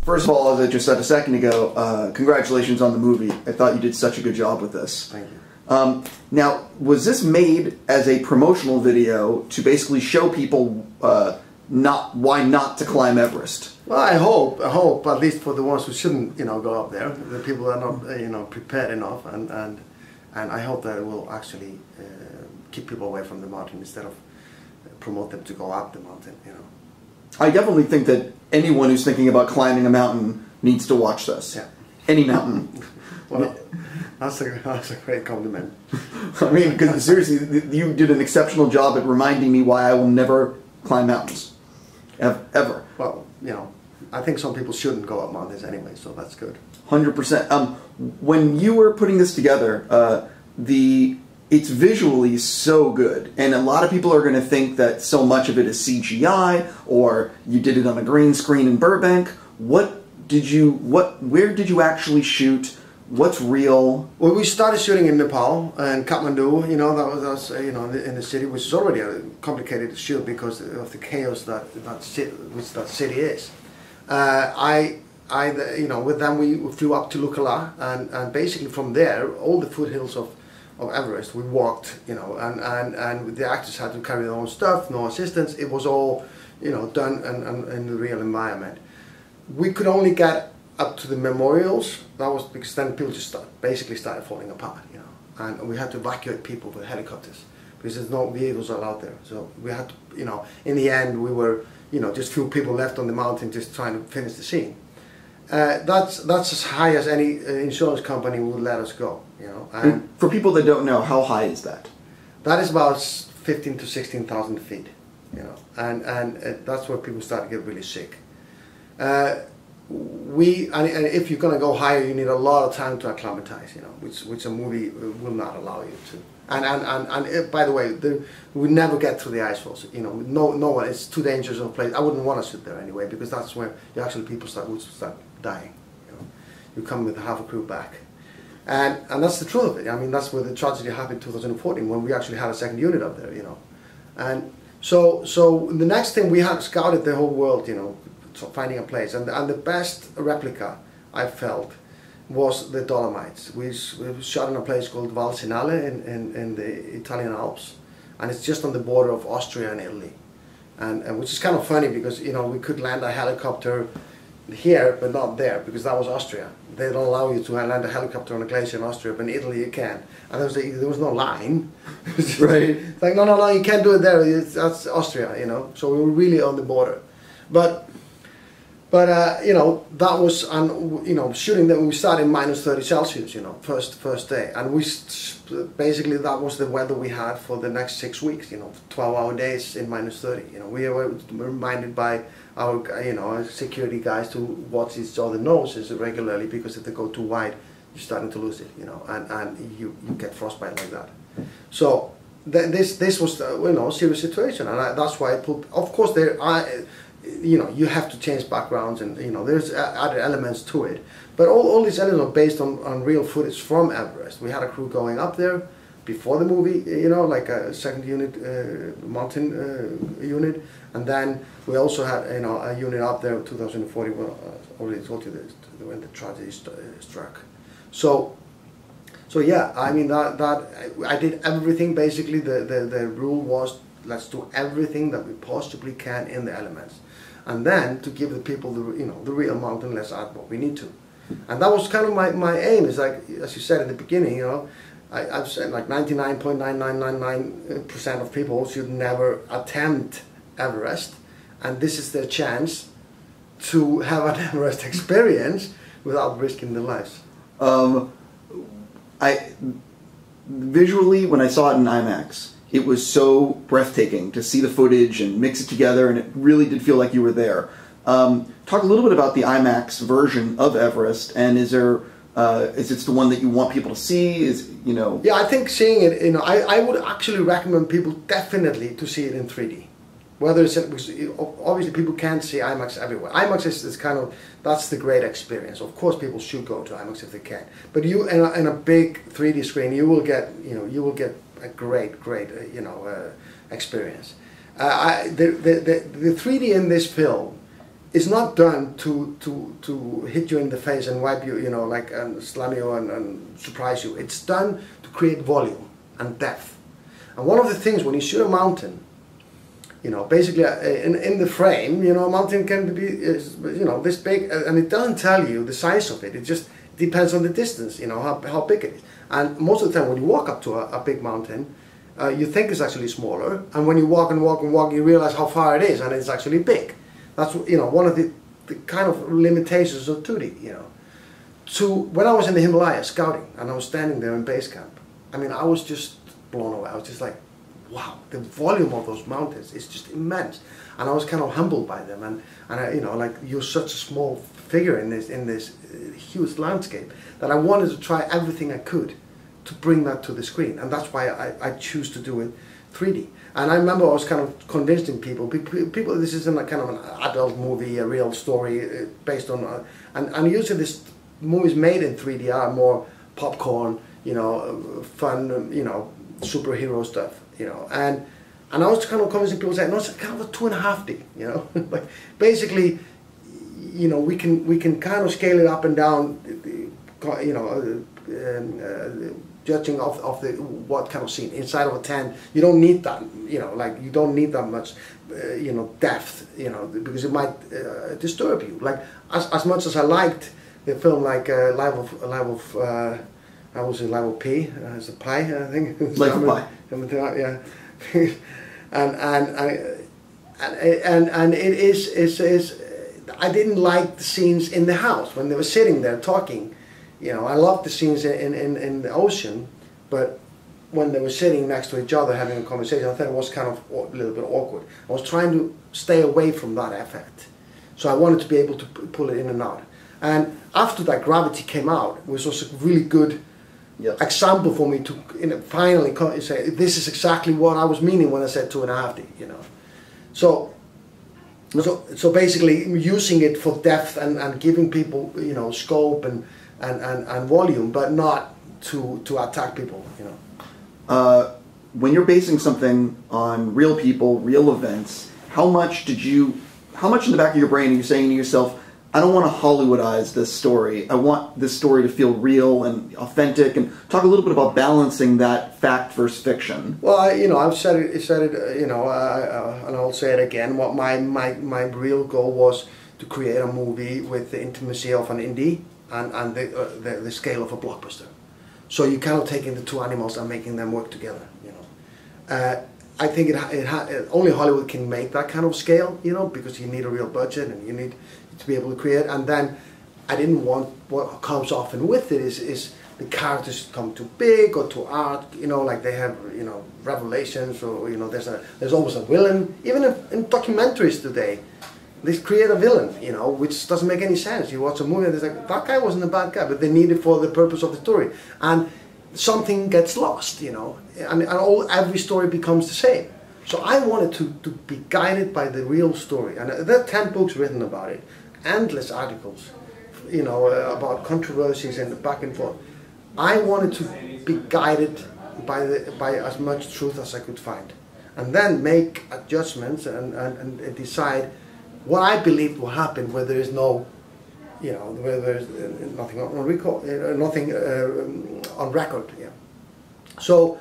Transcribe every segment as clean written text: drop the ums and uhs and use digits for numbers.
First of all, as I just said a second ago, congratulations on the movie. I thought you did such a good job with this. Thank you. Now, was this made as a promotional video to basically show people why not to climb Everest? Well, I hope, at least for the ones who shouldn't, go up there, the people that are not, prepared enough, and I hope that it will actually keep people away from the mountain instead of promote them to go up the mountain, I definitely think that anyone who's thinking about climbing a mountain needs to watch this. Yeah. Any mountain. Well, that's a great compliment. I mean, because seriously, you did an exceptional job at reminding me why I will never climb mountains. Ever. Well, I think some people shouldn't go up mountains anyway, so that's good. 100%. When you were putting this together, it's visually so good, and a lot of people are going to think that so much of it is CGI, or you did it on a green screen in Burbank. Where did you actually shoot? What's real? Well, we started shooting in Nepal and Kathmandu. That was in the city, which is already complicated to shoot because of the chaos that city is. With them we flew up to Lukala, and basically from there, all the foothills of Everest, we walked, and the actors had to carry their own stuff, no assistance. It was all, done in the real environment. We could only get up to the memorials. That was because then people just basically started falling apart, and we had to evacuate people with helicopters because there's no vehicles allowed there. So we had to, in the end, we were, just few people left on the mountain just trying to finish the scene. That's as high as any insurance company would let us go, And for people that don't know, how high is that? That is about 15 to 16,000 feet, and that's where people start to get really sick. And if you're going to go higher, you need a lot of time to acclimatize, which a movie will not allow you to. And by the way, we never get through the ice falls. No one. It's too dangerous of a place. I wouldn't want to sit there anyway, because that's where people would start dying. You come with half a crew back, and that's the truth of it. I mean, that's where the tragedy happened in 2014 when we actually had a second unit up there. And so the next thing, we had scouted the whole world, finding a place, and the best replica I felt was the Dolomites. We shot in a place called Valsinale in the Italian Alps, and it's just on the border of Austria and Italy, and which is kind of funny because we could land a helicopter here but not there because that was Austria. They don't allow you to land a helicopter on a glacier in Austria, but in Italy you can. And there was no line. Right. It's like no, you can't do it there. That's Austria, So we were really on the border, but that was, shooting that we started in minus 30 Celsius, first day, and basically that was the weather we had for the next 6 weeks, 12-hour days in minus 30. We were reminded by our security guys to watch each other's noses regularly, because if they go too wide, you're starting to lose it, and you get frostbite like that. So this was a serious situation, and that's why I put. Of course, you have to change backgrounds, and there's other elements to it, but all these elements are based on real footage from Everest. We had a crew going up there before the movie, like a second unit, mountain unit, and then we also had a unit up there in 2040. Well, I already told you this, when the tragedy struck. So yeah, I mean that I did everything. Basically, the rule was, let's do everything that we possibly can in the elements, and then to give the people the real mountain, let's add what we need to. And that was kind of my aim. Is like, as you said in the beginning, I've said like 99.9999% of people should never attempt Everest, and this is their chance to have an Everest experience without risking their lives. Visually, when I saw it in IMAX, it was so breathtaking to see the footage and mix it together, and it really did feel like you were there. Talk a little bit about the IMAX version of Everest, and is it the one that you want people to see? Yeah, I think seeing it, I would actually recommend people definitely to see it in 3D. Whether it's obviously people can't see IMAX everywhere. IMAX is kind of, that's the great experience. Of course, people should go to IMAX if they can. But you in a big 3D screen, you will get a great experience. The 3D in this film it's not done to hit you in the face and wipe you, you know, like and slam you and surprise you. It's done to create volume and depth. And one of the things when you shoot a mountain, you know, basically in the frame, you know, a mountain can be, you know, this big, and it doesn't tell you the size of it. It just depends on the distance, you know, how big it is. And most of the time when you walk up to a big mountain, you think it's actually smaller, and when you walk and walk and walk, you realize how far it is, and it's actually big. That's, you know, one of the kind of limitations of 2D, you know. So when I was in the Himalayas scouting, and I was standing there in base camp, I mean, I was just blown away. I was just like, wow, the volume of those mountains is just immense. And I was kind of humbled by them, and I, you know, like, you're such a small figure in this huge landscape that I wanted to try everything I could to bring that to the screen, and that's why I choose to do it 3D. And I remember I was kind of convincing people, this isn't a kind of an adult movie, a real story based on, and usually these movies made in 3D are more popcorn, you know, fun, you know, superhero stuff, you know, and I was kind of convincing people, saying, no, it's kind of a 2.5D, you know, like basically, you know, we can kind of scale it up and down, you know, judging of the what kind of scene. Inside of a 10, you don't need that, you know, like, you don't need that much, you know, depth, you know, because it might disturb you. Like, as much as I liked the film, like Life of I was in Life of P, as a pie, I think. Life of Pi. Yeah, and it is I didn't like the scenes in the house when they were sitting there talking. You know, I loved the scenes in the ocean, but when they were sitting next to each other having a conversation, I thought it was kind of a little bit awkward. I was trying to stay away from that effect. So I wanted to be able to pull it in and out. And after that, Gravity came out, which was a really good example for me to, you know, finally say, this is exactly what I was meaning when I said 2.5D, you know. So basically using it for depth and giving people, you know, scope and volume, but not to attack people, you know. When you're basing something on real people, real events, how much in the back of your brain are you saying to yourself, I don't want to Hollywoodize this story. I want this story to feel real and authentic, and talk a little bit about balancing that fact versus fiction. Well, you know, I've said it, you know, and I'll say it again. What my real goal was to create a movie with the intimacy of an indie and the scale of a blockbuster. So you kind of taking the two animals and making them work together, you know. I think only Hollywood can make that kind of scale, you know, because you need a real budget and you need to be able to create. And then I didn't want what comes often with it is the characters come too big or too art, you know, like they have, you know, revelations, or, you know, there's always a villain. Even in documentaries today, they create a villain, you know, which doesn't make any sense. You watch a movie and it's like, that guy wasn't a bad guy, but they need it for the purpose of the story. And something gets lost, you know, and every story becomes the same. So I wanted to be guided by the real story. And there are 10 books written about it, endless articles, you know, about controversies and back and forth. I wanted to be guided by as much truth as I could find, and then make adjustments and decide what I believed will happen where there is no, you know, where there's nothing on record, nothing on record. Yeah. So,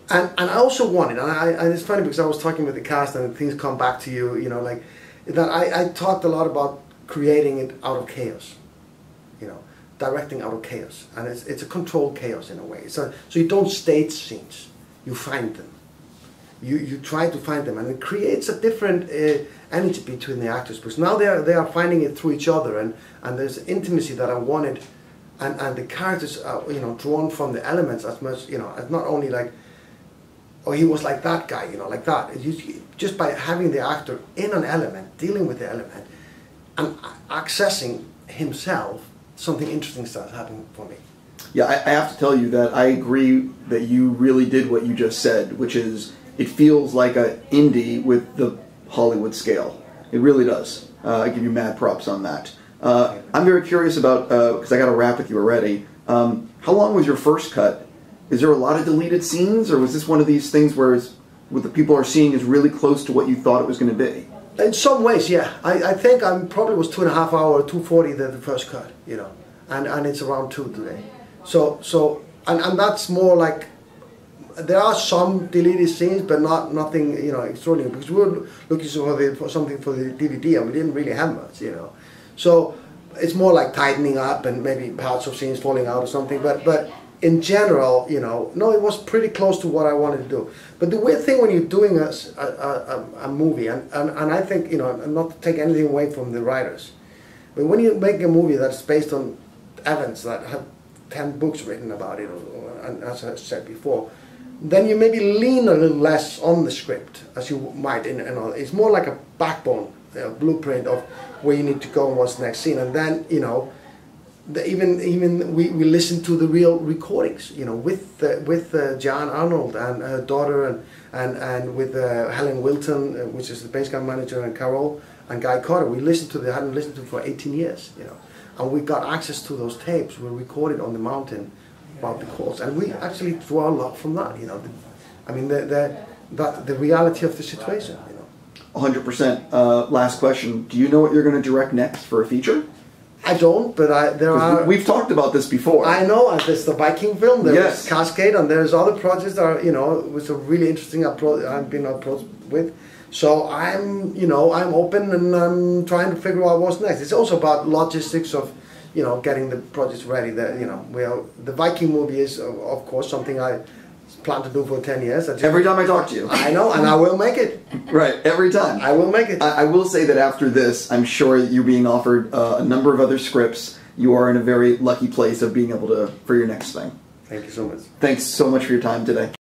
and I also wanted, and it's funny because I was talking with the cast and things come back to you, you know, like that. I talked a lot about creating it out of chaos, you know, directing out of chaos, and it's a controlled chaos in a way. So you don't stage scenes, you find them. You try to find them, and it creates a different energy between the actors, because now they are finding it through each other, and there's intimacy that I wanted, and the characters are, you know, drawn from the elements as much, you know, as not only like, oh, he was like that guy, you know, like that. Just by having the actor in an element, dealing with the element, and accessing himself, something interesting starts happening for me. Yeah, I have to tell you that I agree that you really did what you just said, which is, it feels like an indie with the Hollywood scale. It really does. I give you mad props on that. I'm very curious about, because I got to wrap with you already, how long was your first cut? Is there a lot of deleted scenes, or was this one of these things where what the people are seeing is really close to what you thought it was going to be? In some ways, yeah. I think I probably was 2.5 hours, 2:40 the first cut, you know, and it's around 2 today. So and that's more like, there are some deleted scenes, but nothing, you know, extraordinary, because we were looking for something for the DVD and we didn't really have much, you know. So it's more like tightening up and maybe parts of scenes falling out or something, but in general, you know, no, it was pretty close to what I wanted to do. But the weird thing when you're doing a movie, and I think, you know, not to take anything away from the writers, but when you make a movie that's based on events that have 10 books written about it, and as I said before, then you maybe lean a little less on the script, as you might in it's more like a backbone, a blueprint of where you need to go and what's the next scene, and then, you know, even we listen to the real recordings, you know, with Jan Arnold and her daughter, and with Helen Wilton, which is the bass gun manager, and Carol and Guy Carter. We hadn't listened to for 18 years, you know, and we got access to those tapes. We recorded on the mountain about the calls, and we actually draw a lot from that, you know. I mean, the reality of the situation, you know. 100%. Last question. Do you know what you're going to direct next for a feature? I don't, but there are... We've talked about this before. I know, and there's the Viking film, there's yes. Cascade, and there's other projects that are, you know, which are really interesting I've been approached with. So I'm, you know, I'm open, and I'm trying to figure out what's next. It's also about logistics of, you know, getting the projects ready. That, you know, the Viking movie is, of course, something I plan to do for 10 years. Every time I talk to you. I know, and I will make it. Right, every time. I will make it. I will say that after this, I'm sure that you're being offered a number of other scripts. You are in a very lucky place of being able to, for your next thing. Thank you so much. Thanks so much for your time today.